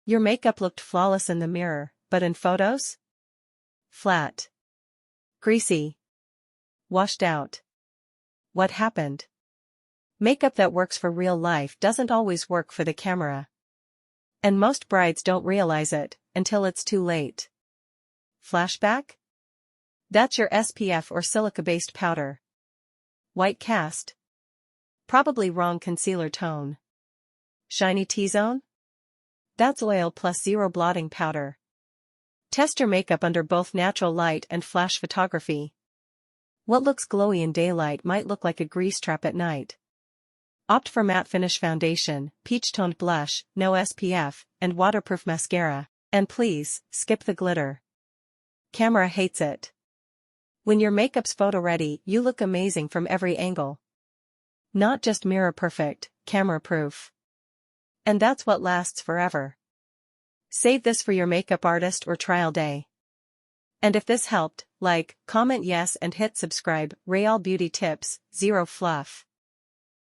Your makeup looked flawless in the mirror, but in photos? Flat. Greasy. Washed out. What happened? Makeup that works for real life doesn't always work for the camera. And most brides don't realize it until it's too late. Flashback? That's your SPF or silica-based powder. White cast? Probably wrong concealer tone. Shiny T-zone? That's oil plus zero blotting powder. Test your makeup under both natural light and flash photography. What looks glowy in daylight might look like a grease trap at night. Opt for matte finish foundation, peach-toned blush, no SPF, and waterproof mascara, and please, skip the glitter. Camera hates it. When your makeup's photo ready, you look amazing from every angle. Not just mirror perfect, camera proof. And that's what lasts forever. Save this for your makeup artist or trial day. And if this helped, like, comment yes and hit subscribe. Real beauty tips, zero fluff.